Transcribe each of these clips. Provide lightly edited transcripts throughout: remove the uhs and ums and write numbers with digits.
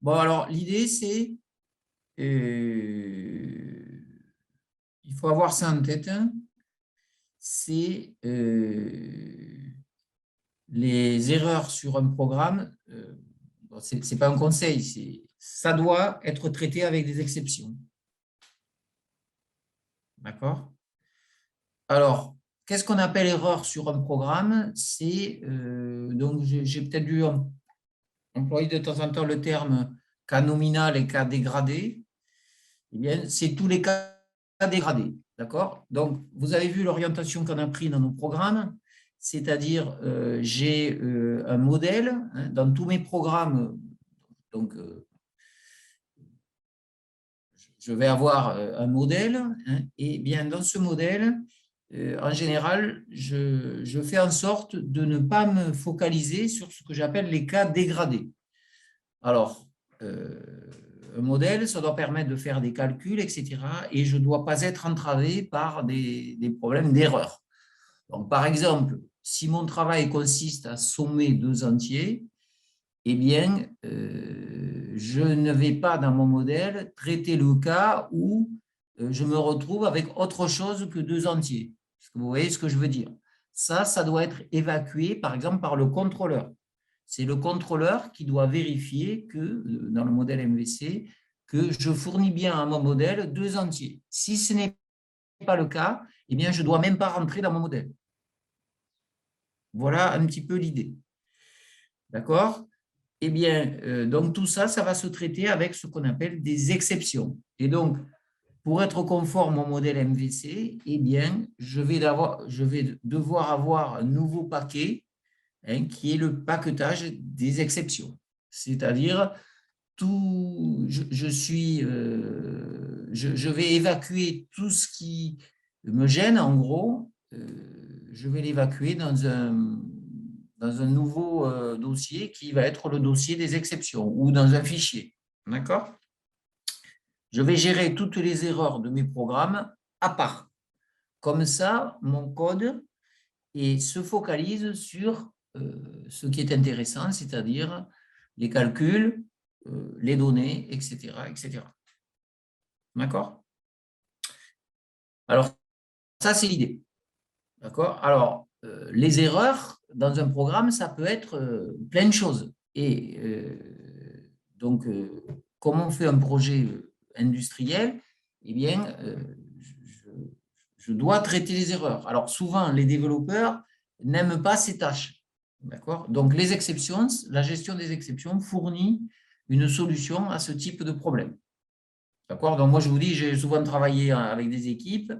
Bon, alors, l'idée, c'est, il faut avoir ça en tête, hein, c'est les erreurs sur un programme, bon, ce n'est pas un conseil, ça doit être traité avec des exceptions. D'accord? Alors, qu'est-ce qu'on appelle erreur sur un programme? C'est, donc, j'ai peut-être dû employer de temps en temps le terme cas nominal et cas dégradé. Eh bien, c'est tous les cas dégradés. D'accord? Donc, vous avez vu l'orientation qu'on a pris dans nos programmes, c'est-à-dire j'ai un modèle hein, dans tous mes programmes. Donc, je vais avoir un modèle hein, et bien dans ce modèle, en général, je fais en sorte de ne pas me focaliser sur ce que j'appelle les cas dégradés. Alors, un modèle, ça doit permettre de faire des calculs, etc. Et je ne dois pas être entravé par des problèmes d'erreur. Donc, par exemple, si mon travail consiste à sommer deux entiers, eh bien, je ne vais pas dans mon modèle traiter le cas où je me retrouve avec autre chose que deux entiers. Est-ce que vous voyez ce que je veux dire? Ça doit être évacué, par exemple, par le contrôleur. C'est le contrôleur qui doit vérifier que, dans le modèle MVC, que je fournis bien à mon modèle deux entiers. Si ce n'est pas le cas, eh bien, je ne dois même pas rentrer dans mon modèle. Voilà un petit peu l'idée. D'accord? Eh bien, donc tout ça, ça va se traiter avec ce qu'on appelle des exceptions. Et donc, pour être conforme au modèle MVC, eh bien, je vais devoir avoir un nouveau paquet hein, qui est le paquetage des exceptions. C'est-à-dire, je vais évacuer tout ce qui me gêne, en gros, je vais l'évacuer dans un nouveau dossier qui va être le dossier des exceptions ou dans un fichier. D'accord? Je vais gérer toutes les erreurs de mes programmes à part. Comme ça, mon code se focalise sur ce qui est intéressant, c'est-à-dire les calculs, les données, etc. etc. D'accord? Alors, ça, c'est l'idée. D'accord? Alors, les erreurs dans un programme, ça peut être plein de choses. Et donc, comme on fait un projet industriel, eh bien, je dois traiter les erreurs. Alors, souvent, les développeurs n'aiment pas ces tâches. D'accord? Donc, les exceptions, la gestion des exceptions fournit une solution à ce type de problème. D'accord? Donc, moi, je vous dis, j'ai souvent travaillé avec des équipes.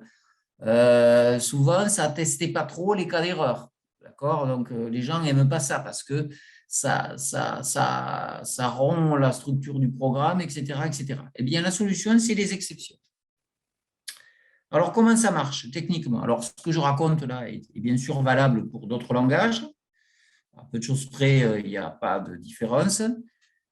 Souvent, ça ne testait pas trop les cas d'erreur. D'accord? Donc, les gens n'aiment pas ça parce que ça rompt la structure du programme, etc., etc. Eh bien, la solution, c'est les exceptions. Alors, comment ça marche techniquement? Alors, ce que je raconte là est bien sûr valable pour d'autres langages. À peu de choses près, il n'y a pas de différence.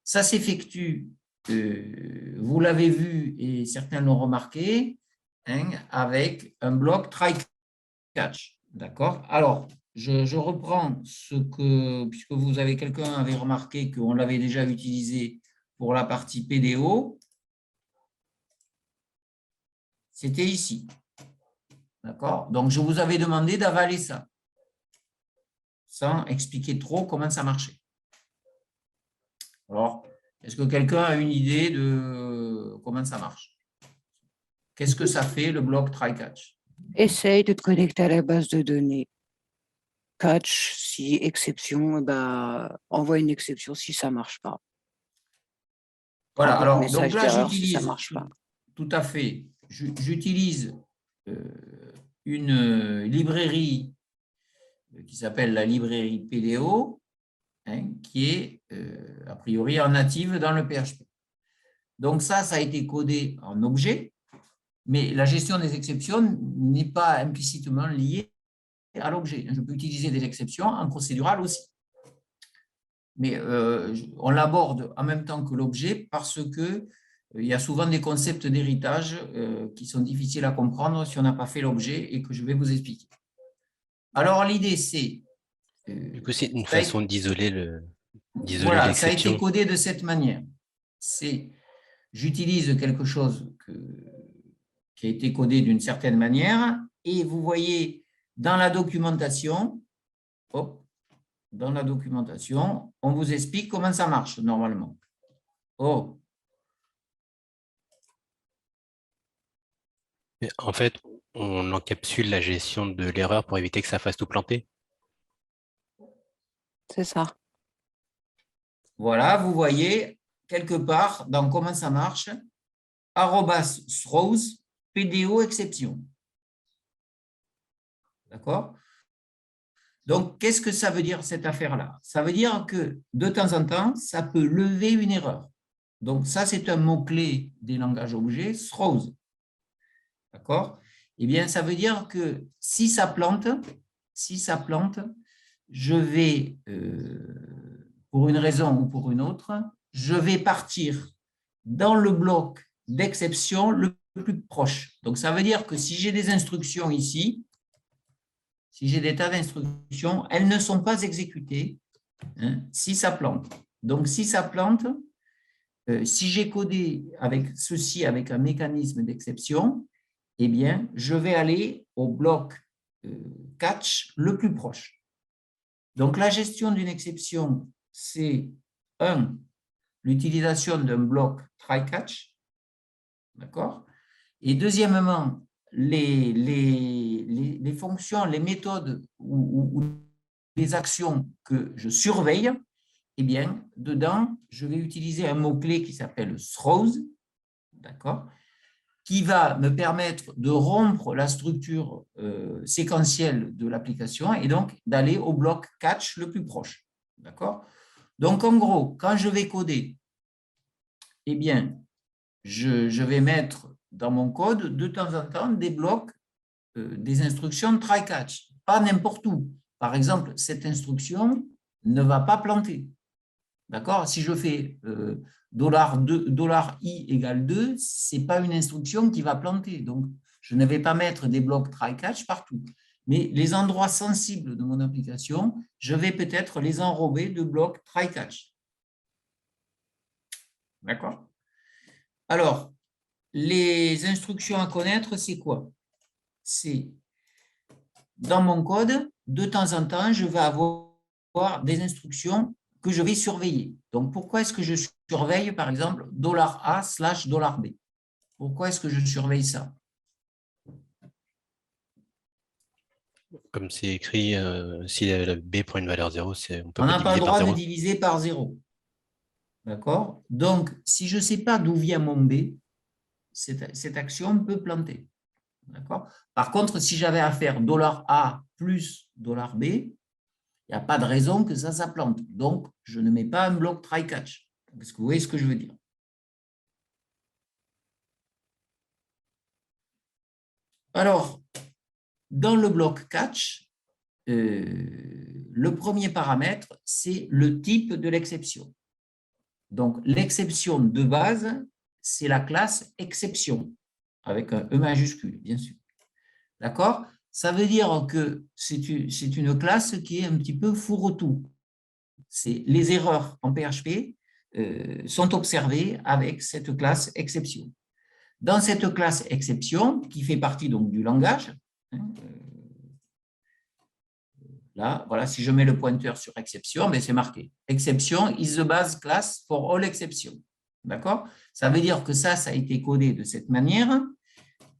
Ça s'effectue, vous l'avez vu et certains l'ont remarqué, hein, avec un bloc try-catch. D'accord? Alors, je reprends ce que, puisque vous avez quelqu'un avait remarqué qu'on l'avait déjà utilisé pour la partie PDO, c'était ici. D'accord? Donc, je vous avais demandé d'avaler ça, sans expliquer trop comment ça marchait. Alors, est-ce que quelqu'un a une idée de comment ça marche? Qu'est-ce que ça fait, le bloc try-catch? Essaye de te connecter à la base de données. Catch, si exception, bah, envoie une exception si ça ne marche pas. Voilà, Envoie un alors, donc message là, d'erreur si ça ne j'utilise marche pas. tout à fait, j'utilise une librairie qui s'appelle la librairie PDO, hein, qui est a priori en native dans le PHP. Donc ça a été codé en objet, mais la gestion des exceptions n'est pas implicitement liée à l'objet. Je peux utiliser des exceptions en procédural aussi. Mais on l'aborde en même temps que l'objet parce que il y a souvent des concepts d'héritage qui sont difficiles à comprendre si on n'a pas fait l'objet et que je vais vous expliquer. Alors, l'idée, c'est… Du coup, c'est une façon d'isoler voilà, ça a été l'exception. codé de cette manière. c'est j'utilise quelque chose qui a été codé d'une certaine manière et vous voyez dans la documentation, hop, dans la documentation, on vous explique comment ça marche normalement. Oh. Mais en fait, on encapsule la gestion de l'erreur pour éviter que ça fasse tout planter. C'est ça. Voilà, vous voyez quelque part dans comment ça marche, @throws, PDO exception. D'accord? Donc, qu'est-ce que ça veut dire cette affaire-là? Ça veut dire que de temps en temps, ça peut lever une erreur. Donc, ça, c'est un mot-clé des langages objets, throws. D'accord? Eh bien, ça veut dire que si ça plante, je vais, pour une raison ou pour une autre, je vais partir dans le bloc d'exception le plus proche. Donc, ça veut dire que si j'ai des instructions ici, si j'ai des tas d'instructions, elles ne sont pas exécutées si ça plante. Donc, si ça plante, si j'ai codé avec ceci, avec un mécanisme d'exception, eh bien, je vais aller au bloc catch le plus proche. Donc, la gestion d'une exception, c'est l'utilisation d'un bloc try-catch, d'accord? Et deuxièmement, les fonctions, les méthodes ou les actions que je surveille, eh bien, dedans, je vais utiliser un mot-clé qui s'appelle throws, d'accord, qui va me permettre de rompre la structure séquentielle de l'application et donc d'aller au bloc catch le plus proche. D'accord? Donc, en gros, quand je vais coder, eh bien, je vais mettre dans mon code de temps en temps des blocs, des instructions try-catch, pas n'importe où. Par exemple, cette instruction ne va pas planter. D'accord? Si je fais $i égale 2, ce n'est pas une instruction qui va planter. Donc, je ne vais pas mettre des blocs try-catch partout. Mais les endroits sensibles de mon application, je vais peut-être les enrober de blocs try-catch. D'accord? Alors, les instructions à connaître, c'est quoi? C'est dans mon code, de temps en temps, je vais avoir des instructions que je vais surveiller. Donc, pourquoi est-ce que je surveille, par exemple, $A/$B? Pourquoi est-ce que je surveille ça? Comme c'est écrit, si la B prend une valeur 0, on peut On pas n'a pas diviser le par droit de 0. diviser par 0. D'accord? Donc, si je ne sais pas d'où vient mon B, cette action peut planter. D'accord? Par contre, si j'avais à faire $A plus $B, il n'y a pas de raison que ça plante. Donc, je ne mets pas un bloc try-catch. Est-ce que vous voyez ce que je veux dire? Alors, dans le bloc catch, le premier paramètre, c'est le type de l'exception. Donc, l'exception de base, c'est la classe exception, avec un E majuscule, bien sûr. D'accord? Ça veut dire que c'est une classe qui est un petit peu fourre-tout. Les erreurs en PHP sont observées avec cette classe exception. Dans cette classe exception, qui fait partie donc du langage, là, voilà, si je mets le pointeur sur exception, ben c'est marqué. Exception is the base class for all exceptions. D'accord? Ça veut dire que ça a été codé de cette manière.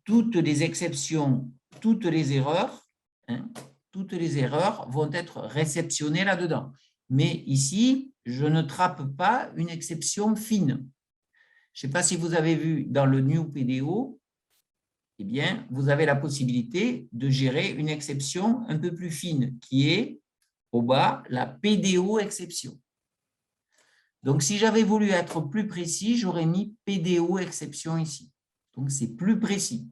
Toutes les exceptions, toutes les erreurs vont être réceptionnées là-dedans. Mais ici, je ne trappe pas une exception fine. Je ne sais pas si vous avez vu dans le new PDO, eh bien, vous avez la possibilité de gérer une exception un peu plus fine, qui est au bas la PDO exception. Donc, si j'avais voulu être plus précis, j'aurais mis PDO exception ici. Donc, c'est plus précis.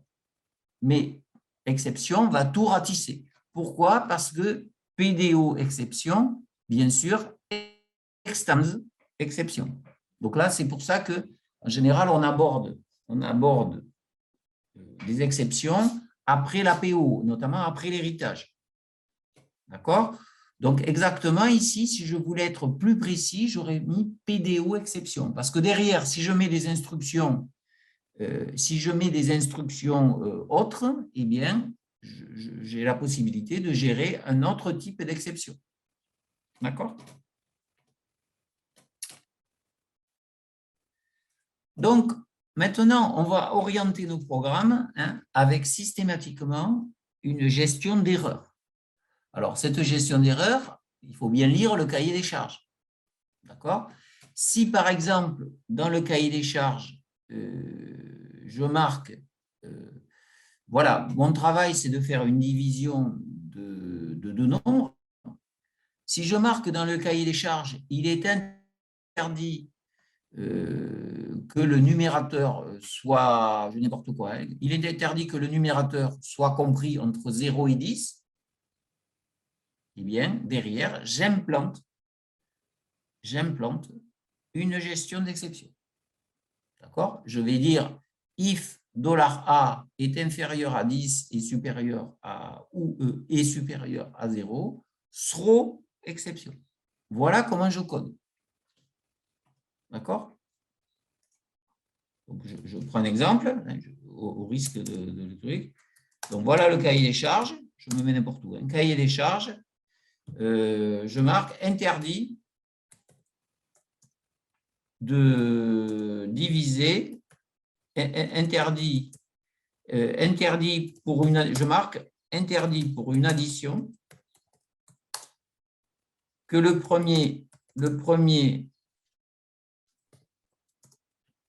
Mais exception va tout ratisser. Pourquoi? Parce que PDO exception, bien sûr, extends exception. Donc là, c'est pour ça que, en général, on aborde des exceptions après l'APO, notamment après l'héritage. D'accord? Donc, exactement ici, si je voulais être plus précis, j'aurais mis PDO exception. Parce que derrière, si je mets des instructions, autres, eh bien, j'ai la possibilité de gérer un autre type d'exception. D'accord? Donc, maintenant, on va orienter nos programmes avec systématiquement une gestion d'erreurs. Alors, cette gestion d'erreurs, il faut bien lire le cahier des charges. D'accord? Si, par exemple, dans le cahier des charges, je marque, voilà, mon travail, c'est de faire une division de deux nombres. Si je marque dans le cahier des charges, il est interdit que le numérateur soit, je n'importe quoi, hein, il est interdit que le numérateur soit compris entre 0 et 10, eh bien, derrière, j'implante une gestion d'exception. D'accord? Je vais dire if $A est inférieur à 10 et supérieur à ou est supérieur à 0, throw exception. Voilà comment je code. D'accord? Donc, je prends un exemple, hein, au risque de truc. Donc, voilà le cahier des charges. Je me mets n'importe où. Un cahier des charges. Je marque interdit de diviser, interdit pour une, je marque interdit pour une addition que le premier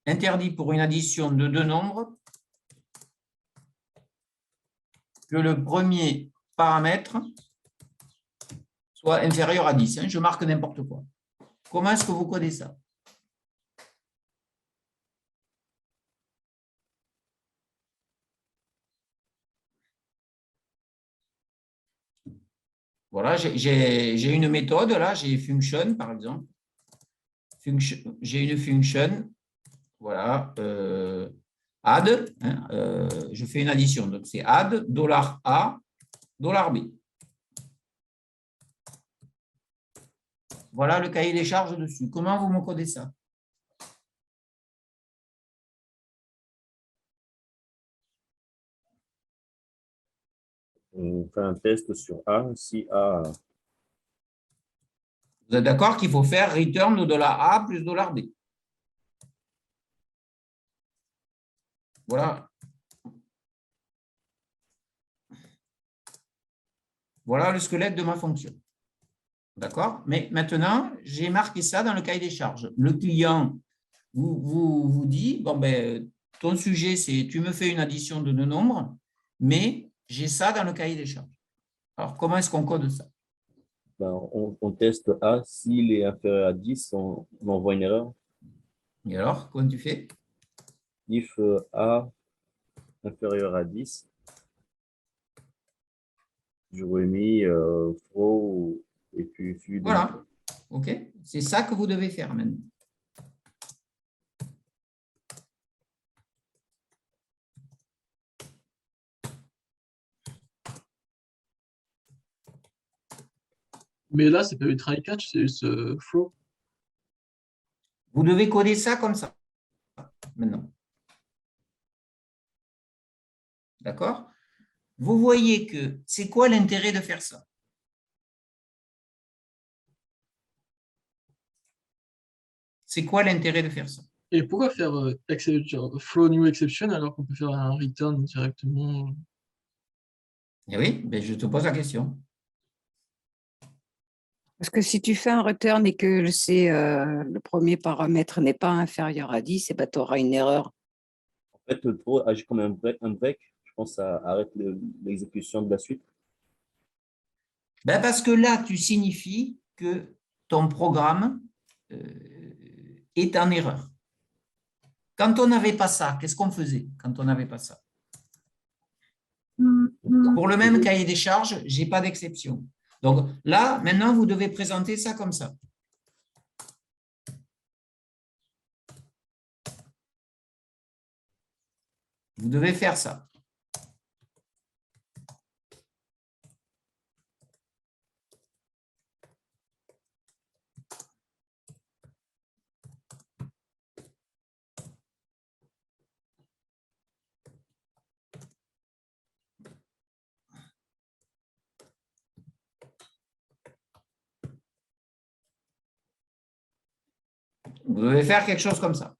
interdit pour une addition de deux nombres que le premier paramètre soit inférieur à 10. Je marque n'importe quoi. Comment est-ce que vous codez ça? Voilà, j'ai une méthode, là, j'ai function, par exemple. J'ai une function, voilà, add, hein, je fais une addition, donc c'est add $A, $B. Voilà le cahier des charges dessus. Comment vous me codez ça? On fait un test sur A, si A. Vous êtes d'accord qu'il faut faire return $A plus $B. Voilà. Voilà le squelette de ma fonction. D'accord? Mais maintenant, j'ai marqué ça dans le cahier des charges. Le client vous dit, bon, ben, ton sujet, c'est tu me fais une addition de deux nombres, mais j'ai ça dans le cahier des charges. Alors, comment est-ce qu'on code ça? Ben, on teste A, s'il est inférieur à 10, on envoie une erreur. Et alors, comment tu fais? If A inférieur à 10, j'aurais mis throw et puis suivi de. Voilà. OK? C'est ça que vous devez faire maintenant. Mais là, c'est pas du try catch, c'est juste flow. Vous devez coder ça comme ça, maintenant. D'accord? Vous voyez que c'est quoi l'intérêt de faire ça? C'est quoi l'intérêt de faire ça? Et pourquoi faire flow new exception alors qu'on peut faire un return directement? Eh oui, ben je te pose la question. Parce que si tu fais un return et que le premier paramètre n'est pas inférieur à 10, tu auras une erreur. En fait, le throw agit comme un break. Je pense que ça arrête l'exécution de la suite. Ben parce que là, tu signifies que ton programme est en erreur. Quand on n'avait pas ça, qu'est-ce qu'on faisait quand on n'avait pas ça? Pour le même cahier des charges, je n'ai pas d'exception. Donc là, maintenant, vous devez présenter ça comme ça. Vous devez faire ça. Vous devez faire quelque chose comme ça.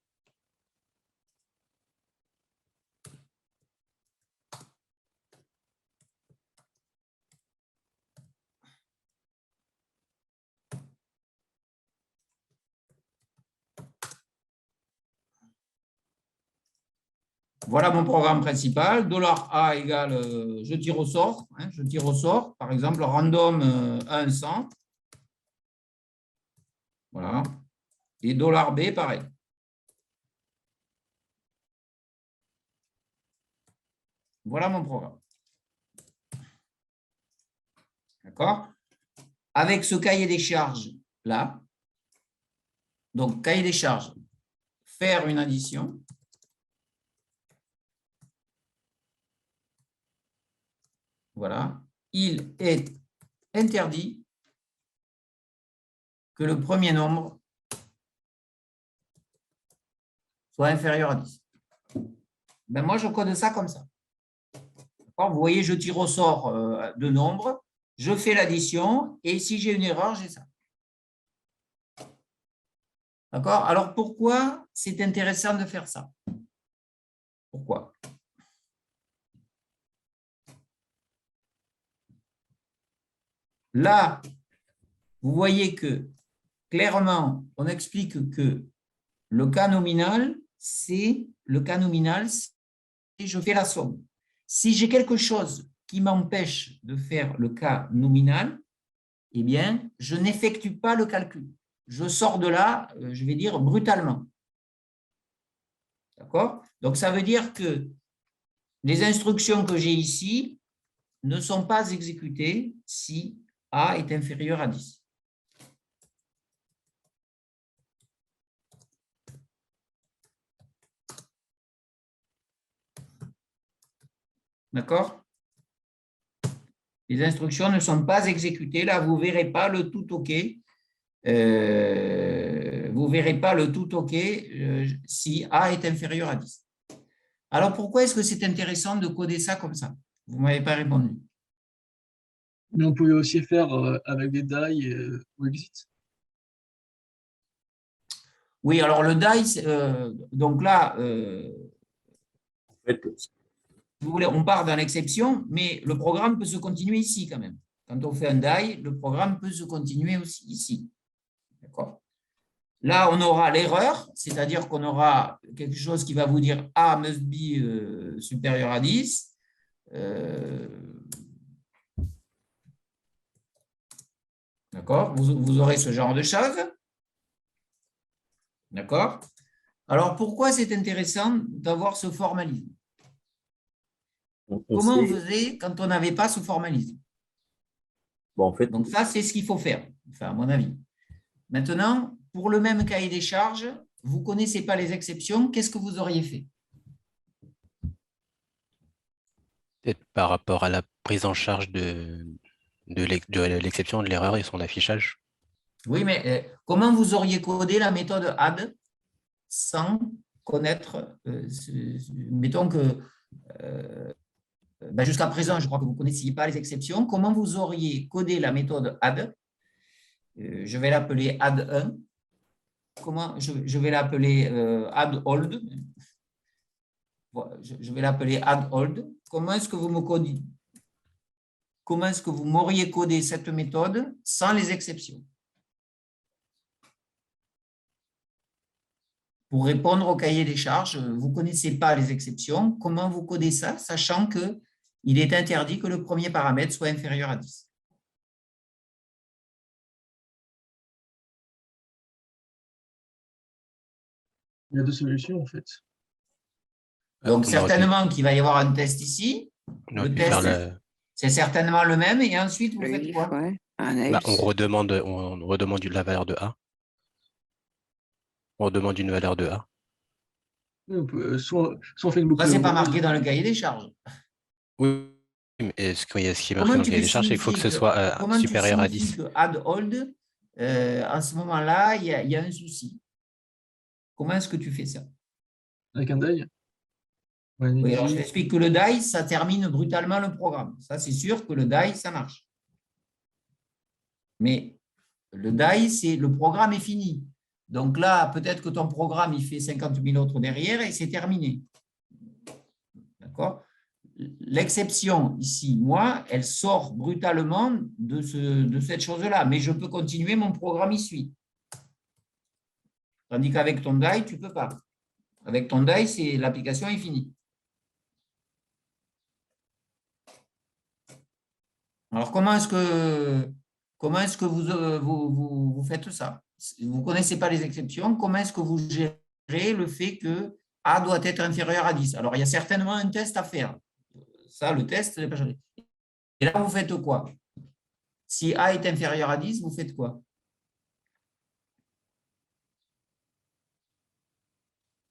Voilà mon programme principal. $A égale, je tire au sort. Je tire au sort. Par exemple, random 1, 100. Voilà. Et $B, pareil. Voilà mon programme. D'accord? Avec ce cahier des charges là, donc cahier des charges, faire une addition. Voilà. Il est interdit que le premier nombre soit inférieur à 10. Ben moi, je code ça comme ça. Vous voyez, je tire au sort de nombres, je fais l'addition, et si j'ai une erreur, j'ai ça. D'accord? Alors, pourquoi c'est intéressant de faire ça? Pourquoi? Là, vous voyez que, clairement, on explique que le cas nominal, c'est je fais la somme. Si j'ai quelque chose qui m'empêche de faire le cas nominal, eh bien, je n'effectue pas le calcul. Je sors de là, je vais dire, brutalement. D'accord? Donc, ça veut dire que les instructions que j'ai ici ne sont pas exécutées si A est inférieur à 10. D'accord? Les instructions ne sont pas exécutées. Là, vous ne verrez pas le tout OK. Vous ne verrez pas le tout OK si A est inférieur à 10. Alors, pourquoi est-ce que c'est intéressant de coder ça comme ça? Vous ne m'avez pas répondu. Mais on pouvait aussi faire avec des die ou exit. Oui, alors le die, donc là, En fait, si vous voulez, on part dans l'exception, mais le programme peut se continuer ici quand même. Quand on fait un die, le programme peut se continuer aussi ici. D'accord? Là, on aura l'erreur, c'est-à-dire qu'on aura quelque chose qui va vous dire A must be supérieur à 10. D'accord? Vous aurez ce genre de choses. D'accord? Alors, pourquoi c'est intéressant d'avoir ce formalisme? Comment on faisait quand on n'avait pas ce formalisme? bon, en fait, Donc, ça, c'est ce qu'il faut faire, enfin, à mon avis. Maintenant, pour le même cahier des charges, vous ne connaissez pas les exceptions, qu'est-ce que vous auriez fait? Peut-être par rapport à la prise en charge de l'exception, de l'erreur et son affichage. Oui, mais comment vous auriez codé la méthode add sans connaître, mettons que jusqu'à présent, je crois que vous ne connaissiez pas les exceptions, comment vous auriez codé la méthode add? Je vais l'appeler add1. Comment je vais l'appeler add_old. Je vais l'appeler add_old. Comment est-ce que vous me codez? Comment est-ce que vous m'auriez codé cette méthode sans les exceptions? Pour répondre au cahier des charges, vous ne connaissez pas les exceptions. Comment vous codez ça, sachant qu'il est interdit que le premier paramètre soit inférieur à 10? Il y a deux solutions, en fait. Donc, On certainement qu'il va y avoir un test ici. Le test, c'est certainement le même. Et ensuite, vous faites quoi? Ouais, un Bah, on else. redemande la valeur de A. On redemande une valeur de A. Oui, on peut, soit on fait une boucle. Ça, ce n'est pas marqué dans le cahier des charges. Oui, mais ce qui est marqué Comment dans le tu cahier des charges, c'est qu'il faut que ce soit supérieur à 10. que add_old, en ce moment-là, il y a un souci. Comment est-ce que tu fais ça? Avec un die. Oui, alors je t'explique que le die, ça termine brutalement le programme. Ça, c'est sûr que le die, ça marche. Mais le die, c'est le programme est fini. Donc là, peut-être que ton programme, il fait 50 000 autres derrière et c'est terminé. D'accord? L'exception ici, moi, elle sort brutalement de cette chose-là, mais je peux continuer, mon programme y suit. Tandis qu'avec ton die, tu ne peux pas. Avec ton die, l'application est finie. Alors, comment est-ce que vous faites ça? Vous ne connaissez pas les exceptions. Comment est-ce que vous gérez le fait que A doit être inférieur à 10? Alors, il y a certainement un test à faire. Ça, le test, n'est pas changé. Et là, vous faites quoi? Si A est inférieur à 10, vous faites quoi?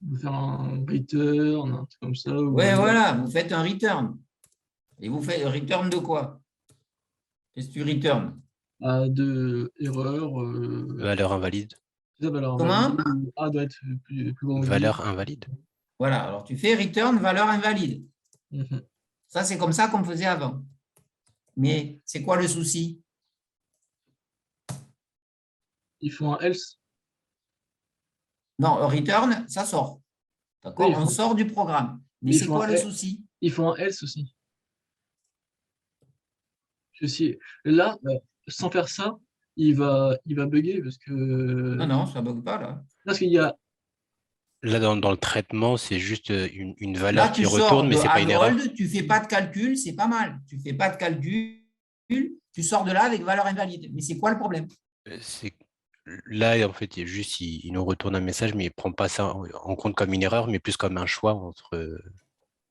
On peut faire un return, un truc comme ça. Oui, voilà, vous faites un return. Et vous faites un return de quoi? Qu'est-ce que tu return? De erreur. Valeur invalide. Valeur Comment? invalide, A doit être plus grand que 10. Valeur invalide. Voilà, alors tu fais return valeur invalide. Mhm. Ça, c'est comme ça qu'on faisait avant. Mais c'est quoi le souci? Ils font un else. Non, un return, ça sort. D'accord? Oui, On sort du programme. Mais mais c'est quoi le souci? Ils font un else aussi. Là, sans faire ça, il va bugger parce que. Non, ça ne bug pas là. Parce qu'il y a. Là, dans le traitement, c'est juste une Là, valeur tu qui sors retourne, mais de ce n'est pas une erreur. Harold, tu ne fais pas de calcul, c'est pas mal. Tu ne fais pas de calcul, tu sors de là avec valeur invalide. Mais c'est quoi le problème? Là, en fait, il nous retourne un message, mais il ne prend pas ça en compte comme une erreur, mais plus comme un choix entre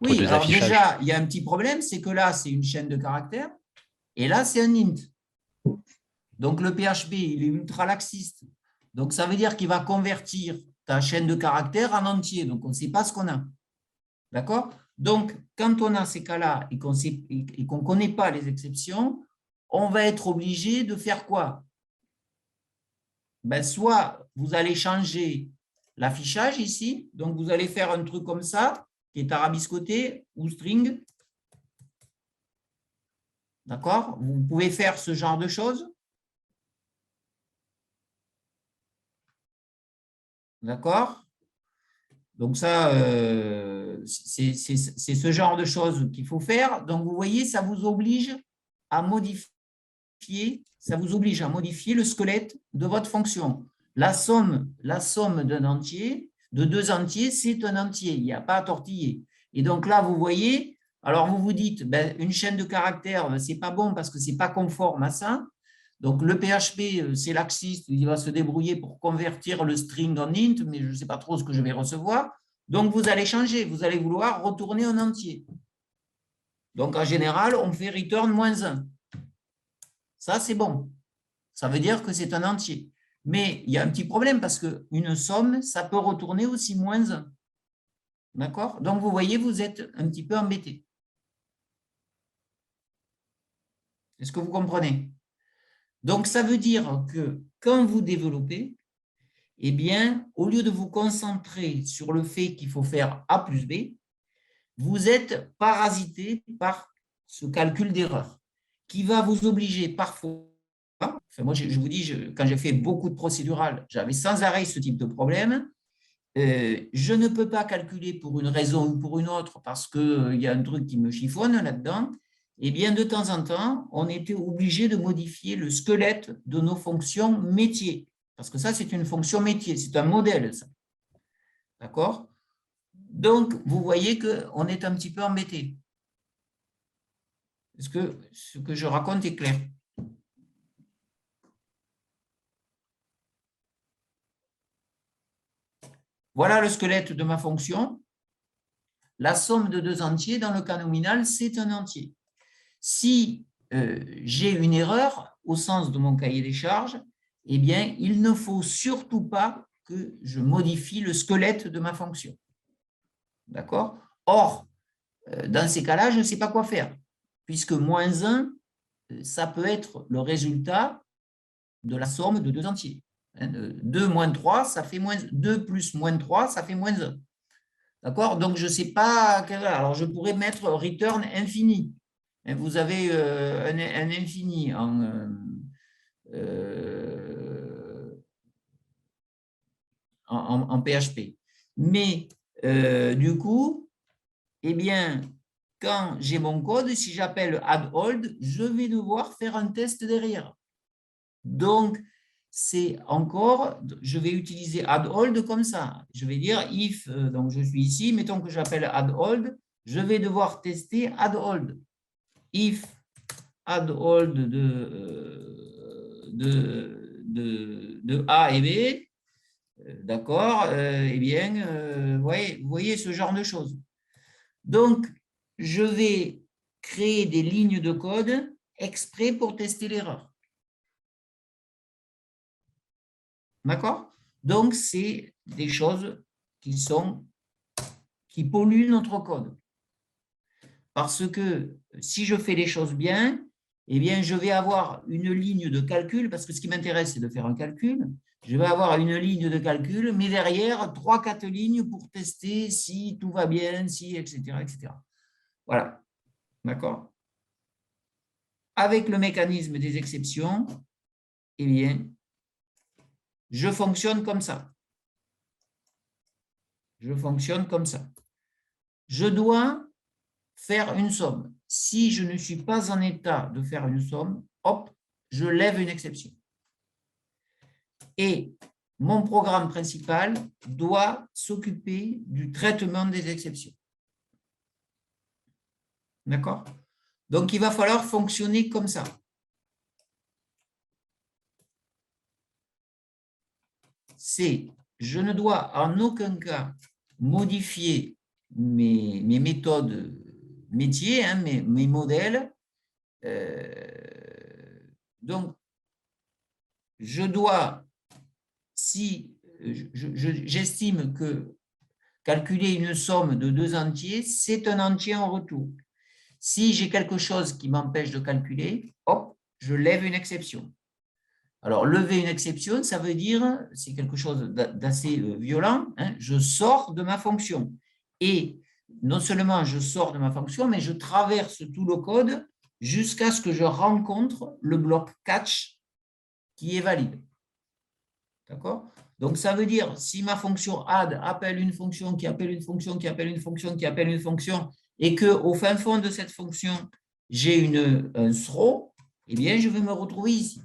Oui, deux alors affichages. déjà, il y a un petit problème, c'est que là, c'est une chaîne de caractères et là, c'est un int. Donc, le PHP, il est ultra laxiste. Donc, ça veut dire qu'il va convertir ta chaîne de caractères en entier. Donc, on ne sait pas ce qu'on a. D'accord? Donc, quand on a ces cas-là et qu'on ne connaît pas les exceptions, on va être obligé de faire quoi? Ben, soit vous allez changer l'affichage ici, donc vous allez faire un truc comme ça, qui est arabiscoté ou string. D'accord? Vous pouvez faire ce genre de choses. D'accord? Donc ça, c'est ce genre de choses qu'il faut faire. Donc vous voyez, ça vous oblige à modifier le squelette de votre fonction. La somme d'un entier, de deux entiers, c'est un entier. Il n'y a pas à tortiller. Et donc là, vous voyez, alors vous vous dites, ben, une chaîne de caractères, ce n'est pas bon parce que ce n'est pas conforme à ça. Donc, le PHP, c'est laxiste, il va se débrouiller pour convertir le string en int, mais je ne sais pas trop ce que je vais recevoir. Donc, vous allez changer, vous allez vouloir retourner un entier. Donc, en général, on fait return -1. Ça, c'est bon. Ça veut dire que c'est un entier. Mais il y a un petit problème parce qu'une somme, ça peut retourner aussi -1. D'accord? Donc, vous voyez, vous êtes un petit peu embêté. Est-ce que vous comprenez? Donc, ça veut dire que quand vous développez, eh bien, au lieu de vous concentrer sur le fait qu'il faut faire A plus B, vous êtes parasité par ce calcul d'erreur qui va vous obliger parfois, enfin moi je vous dis, quand j'ai fait beaucoup de procédural, j'avais sans arrêt ce type de problème. Je ne peux pas calculer pour une raison ou pour une autre parce qu'il y a un truc qui me chiffonne là-dedans. Eh bien, de temps en temps, on était obligé de modifier le squelette de nos fonctions métiers. Parce que ça, c'est une fonction métier, c'est un modèle, ça. D'accord? Donc, vous voyez qu'on est un petit peu embêté. Est-ce que ce que je raconte est clair? Voilà le squelette de ma fonction. La somme de deux entiers, dans le cas nominal, c'est un entier. Si j'ai une erreur au sens de mon cahier des charges, eh bien, il ne faut surtout pas que je modifie le squelette de ma fonction. D'accord? Or, dans ces cas-là, je ne sais pas quoi faire, puisque -1, ça peut être le résultat de la somme de deux entiers. 2 moins 3, ça fait -2 plus -3, ça fait -1. D'accord? Donc, je ne sais pas. Alors, je pourrais mettre return infini. Vous avez un infini en en PHP. Mais du coup, eh bien, quand j'ai mon code, si j'appelle add-hold, je vais devoir faire un test derrière. Donc, c'est encore, je vais utiliser add-hold comme ça. Je vais dire if, donc je suis ici, mettons que j'appelle add-hold, je vais devoir tester add-hold. If add-hold de A et B, d'accord, eh bien, vous voyez ce genre de choses. Donc, je vais créer des lignes de code exprès pour tester l'erreur. D'accord? Donc, c'est des choses qui polluent notre code. Parce que si je fais les choses bien, eh bien, je vais avoir une ligne de calcul, parce que ce qui m'intéresse, c'est de faire un calcul. Je vais avoir une ligne de calcul, mais derrière, 3-4 lignes pour tester si tout va bien, si, etc., etc. Voilà. D'accord? Avec le mécanisme des exceptions, eh bien, je fonctionne comme ça. Je fonctionne comme ça. Je dois faire une somme. Si je ne suis pas en état de faire une somme, hop, je lève une exception. Et mon programme principal doit s'occuper du traitement des exceptions. D'accord? Donc, il va falloir fonctionner comme ça. Je ne dois en aucun cas modifier mes méthodes métiers, hein, mes modèles. Donc, je dois, si j'estime que calculer une somme de 2 entiers, c'est un entier en retour. Si j'ai quelque chose qui m'empêche de calculer, hop, je lève une exception. Alors, lever une exception, ça veut dire, c'est quelque chose d'assez violent, hein, je sors de ma fonction. Et non seulement je sors de ma fonction, mais je traverse tout le code jusqu'à ce que je rencontre le bloc catch qui est valide. D'accord? Donc, ça veut dire, si ma fonction add appelle une fonction, qui appelle une fonction, qui appelle une fonction, qui appelle une fonction, et qu'au fin fond de cette fonction, j'ai un throw, eh bien, je vais me retrouver ici.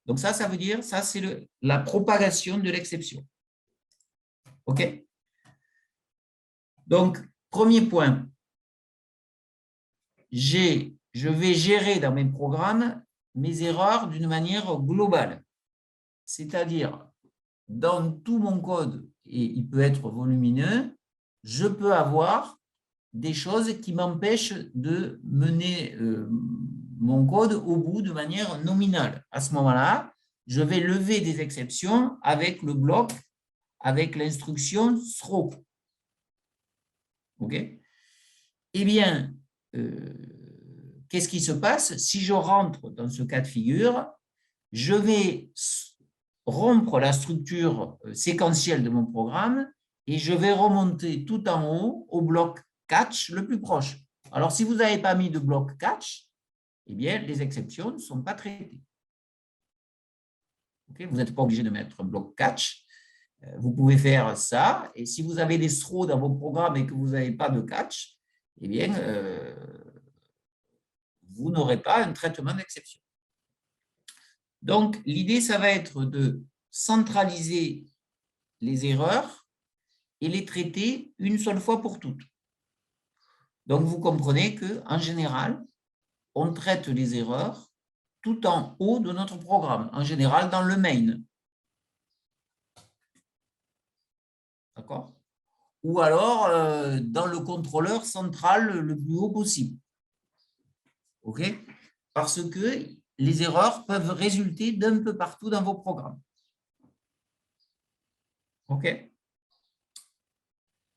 Donc, ça veut dire, ça, c'est la propagation de l'exception. OK? Donc, premier point, je vais gérer dans mes programmes mes erreurs d'une manière globale. C'est-à-dire, dans tout mon code, et il peut être volumineux, je peux avoir des choses qui m'empêchent de mener mon code au bout de manière nominale. À ce moment-là, je vais lever des exceptions avec le bloc, avec l'instruction throw. OK? Eh bien, qu'est-ce qui se passe? Si je rentre dans ce cas de figure, je vais rompre la structure séquentielle de mon programme et je vais remonter tout en haut au bloc catch le plus proche. Alors, si vous n'avez pas mis de bloc catch, eh bien, les exceptions ne sont pas traitées. Okay? Vous n'êtes pas obligé de mettre un bloc catch. Vous pouvez faire ça. Et si vous avez des throws dans vos programmes et que vous n'avez pas de catch, eh bien, vous n'aurez pas un traitement d'exception. Donc, l'idée, ça va être de centraliser les erreurs et les traiter une seule fois pour toutes. Donc, vous comprenez qu'en général, on traite les erreurs tout en haut de notre programme, en général dans le main. D'accord? Ou alors dans le contrôleur central le plus haut possible. OK? Parce que les erreurs peuvent résulter d'un peu partout dans vos programmes. OK?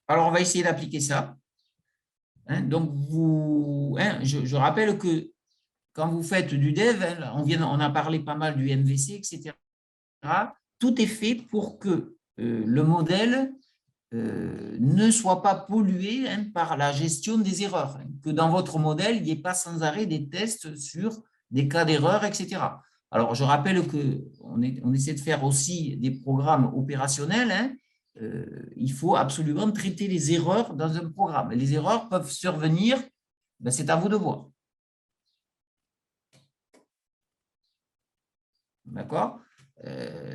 Alors, on va essayer d'appliquer ça. Hein, donc, je rappelle que quand vous faites du dev, hein, on a parlé pas mal du MVC, etc. Tout est fait pour que le modèle ne soit pas pollué, hein, par la gestion des erreurs. Hein, que dans votre modèle, il n'y ait pas sans arrêt des tests sur des cas d'erreur, etc. Alors, je rappelle qu'on essaie de faire aussi des programmes opérationnels. Hein. Il faut absolument traiter les erreurs dans un programme. Les erreurs peuvent survenir, ben, c'est à vous de voir. D'accord?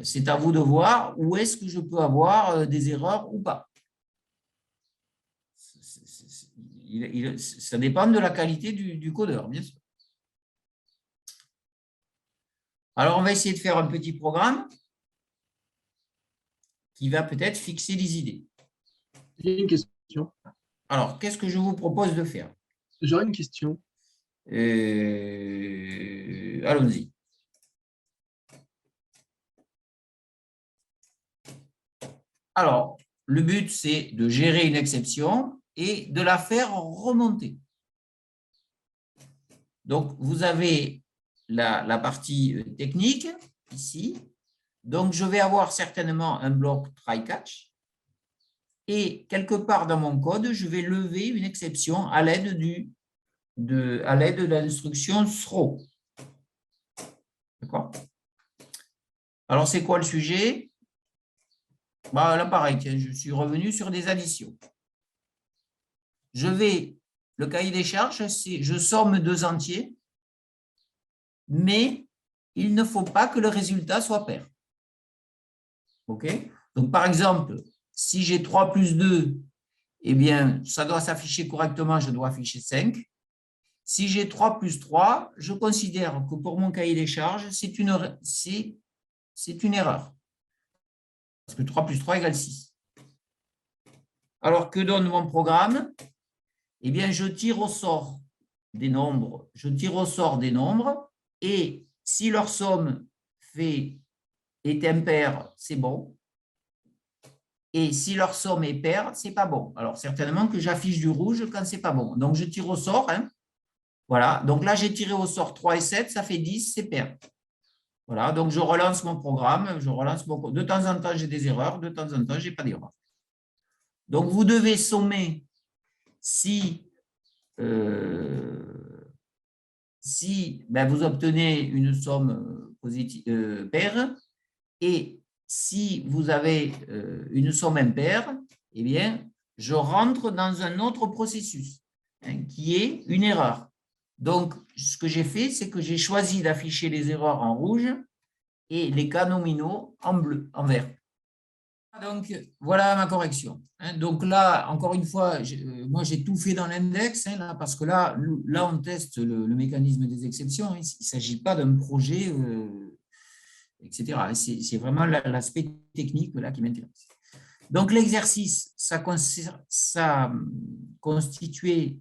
C'est à vous de voir où est-ce que je peux avoir des erreurs ou pas. Ça dépend de la qualité du codeur, bien sûr. Alors, on va essayer de faire un petit programme qui va peut-être fixer les idées. J'ai une question. Alors, qu'est-ce que je vous propose de faire? J'aurais une question. Allons-y. Alors, le but, c'est de gérer une exception et de la faire remonter. Donc, vous avez la partie technique, ici. Donc, je vais avoir certainement un bloc try-catch. Et quelque part dans mon code, je vais lever une exception à l'aide de l'instruction throw. D'accord? Alors, c'est quoi le sujet? Bah, là, pareil, tiens, je suis revenu sur des additions. Le cahier des charges, c'est je somme 2 entiers, mais il ne faut pas que le résultat soit pair. OK? Donc, par exemple, si j'ai 3 plus 2, eh bien, ça doit s'afficher correctement, je dois afficher 5. Si j'ai 3 plus 3, je considère que pour mon cahier des charges, c'est une erreur. Parce que 3 plus 3 égale 6. Alors, que donne mon programme? Eh bien, je tire au sort des nombres. Et si leur somme est impaire, c'est bon. Et si leur somme est paire, ce n'est pas bon. Alors, certainement que j'affiche du rouge quand ce n'est pas bon. Donc, je tire au sort. Hein. Voilà. Donc là, j'ai tiré au sort 3 et 7, ça fait 10, c'est pair. Voilà. Donc, je relance mon programme. De temps en temps, j'ai des erreurs. De temps en temps, je n'ai pas d'erreurs. Donc, vous devez sommer si vous obtenez une somme positive, paire, et si vous avez une somme impaire, eh bien, je rentre dans un autre processus, hein, qui est une erreur. Donc, ce que j'ai fait, c'est que j'ai choisi d'afficher les erreurs en rouge et les cas nominaux en bleu, en vert. Donc, voilà ma correction. Donc là, encore une fois, moi, j'ai tout fait dans l'index, parce que là, on teste le mécanisme des exceptions. Il ne s'agit pas d'un projet, etc. C'est vraiment l'aspect technique là, qui m'intéresse. Donc, l'exercice, ça constituait,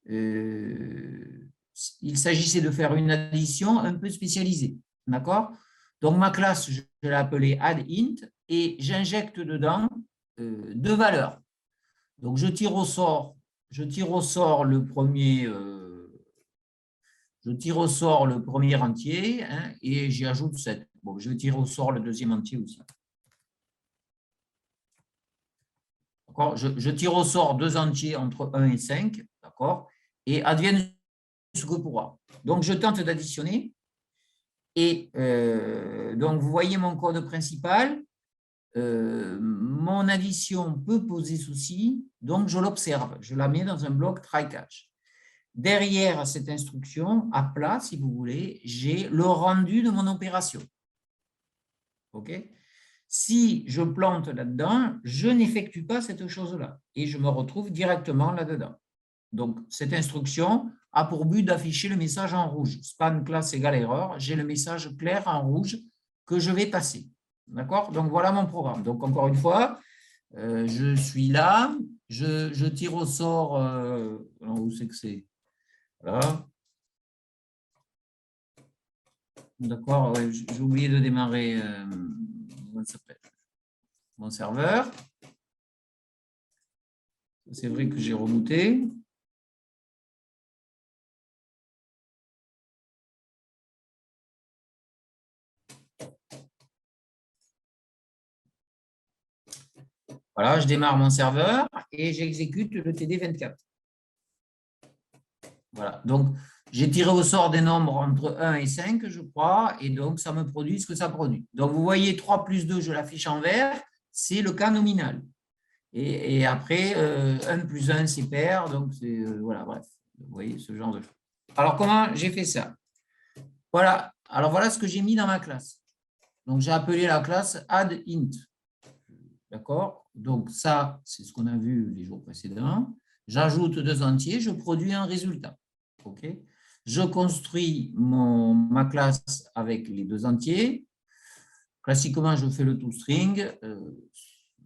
il s'agissait de faire une addition un peu spécialisée. D'accord? Donc, ma classe, je l'ai appelée addInt et j'injecte dedans 2 valeurs. Donc, je tire au sort le premier, entier, hein, et j'y ajoute 7. Bon, je tire au sort le deuxième entier aussi. Je tire au sort 2 entiers entre 1 et 5, d'accord, et advienne ce que pourra. Donc, je tente d'additionner. Et donc, vous voyez mon code principal. Mon addition peut poser souci, donc je l'observe. Je la mets dans un bloc try-catch. Derrière cette instruction, à plat, si vous voulez, j'ai le rendu de mon opération. OK? Si je plante là-dedans, je n'effectue pas cette chose-là et je me retrouve directement là-dedans. Donc, cette instruction a pour but d'afficher le message en rouge. Span class égale erreur. J'ai le message clair en rouge que je vais passer. D'accord? Donc, voilà mon programme. Donc, encore une fois, je suis là. Je tire au sort. Où c'est que c'est? Voilà. D'accord, ouais, j'ai oublié de démarrer mon serveur. C'est vrai que j'ai rebooté. Voilà, je démarre mon serveur et j'exécute le TD24. Voilà, donc J'ai tiré au sort des nombres entre 1 et 5, je crois, et donc ça me produit ce que ça produit. Donc vous voyez, 3 plus 2, je l'affiche en vert, c'est le cas nominal. Et après, 1 plus 1, c'est pair, donc c'est, voilà, bref, vous voyez ce genre de choses. Alors, comment j'ai fait ça? Voilà, alors voilà ce que j'ai mis dans ma classe. Donc, j'ai appelé la classe addInt. D'accord? Donc, ça, c'est ce qu'on a vu les jours précédents. J'ajoute 2 entiers, je produis un résultat. OK? Je construis ma classe avec les 2 entiers. Classiquement, je fais le toString.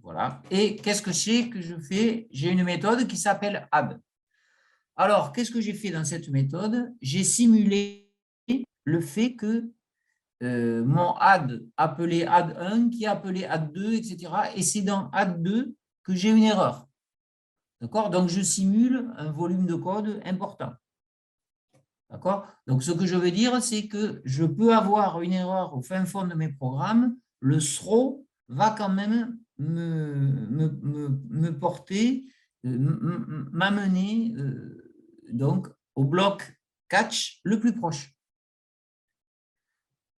Voilà. Et qu'est-ce que c'est que je fais? J'ai une méthode qui s'appelle add. Alors, qu'est-ce que j'ai fait dans cette méthode? J'ai simulé le fait que mon add appelé add1 qui est appelé add2, etc. Et c'est dans add2 que j'ai une erreur. D'accord? Donc, je simule un volume de code important. D'accord? Donc, ce que je veux dire, c'est que je peux avoir une erreur au fin fond de mes programmes. Le throw va quand même me porter, m'amener donc au bloc catch le plus proche.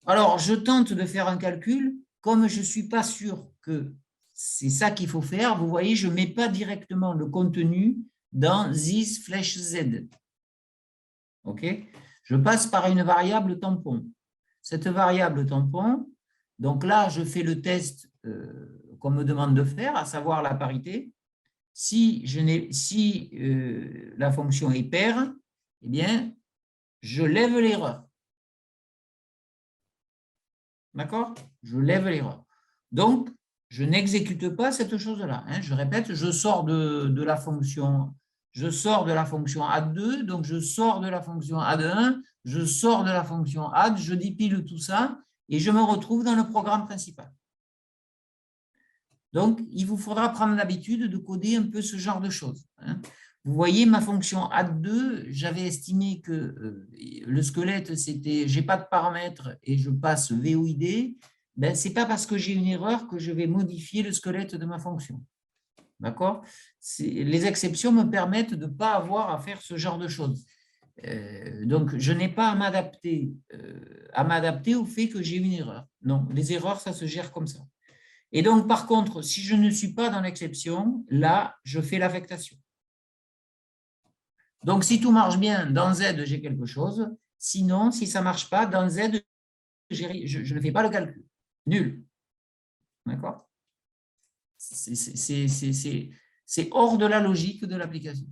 Alors, je tente de faire un calcul. Comme je ne suis pas sûr que c'est ça qu'il faut faire, vous voyez, je ne mets pas directement le contenu dans this flèche Z. OK? Je passe par une variable tampon. Cette variable tampon, donc là, je fais le test qu'on me demande de faire, à savoir la parité. Si la fonction est paire, eh bien, je lève l'erreur. D'accord? Je lève l'erreur. Donc, je n'exécute pas cette chose-là. Hein. Je répète, je sors de la fonction add2, donc je sors de la fonction add1, je sors de la fonction add, je dépile tout ça et je me retrouve dans le programme principal. Donc, il vous faudra prendre l'habitude de coder un peu ce genre de choses. Hein. Vous voyez, ma fonction add2, j'avais estimé que le squelette, c'était, je n'ai pas de paramètres et je passe VOID. Ben, ce n'est pas parce que j'ai une erreur que je vais modifier le squelette de ma fonction. D'accord? Les exceptions me permettent de ne pas avoir à faire ce genre de choses. Donc, je n'ai pas à m'adapter au fait que j'ai une erreur. Non, les erreurs, ça se gère comme ça. Et donc, par contre, si je ne suis pas dans l'exception, là, je fais l'affectation. Donc, si tout marche bien, dans Z, j'ai quelque chose. Sinon, si ça ne marche pas, dans Z, je ne fais pas le calcul. Nul. D'accord? C'est hors de la logique de l'application.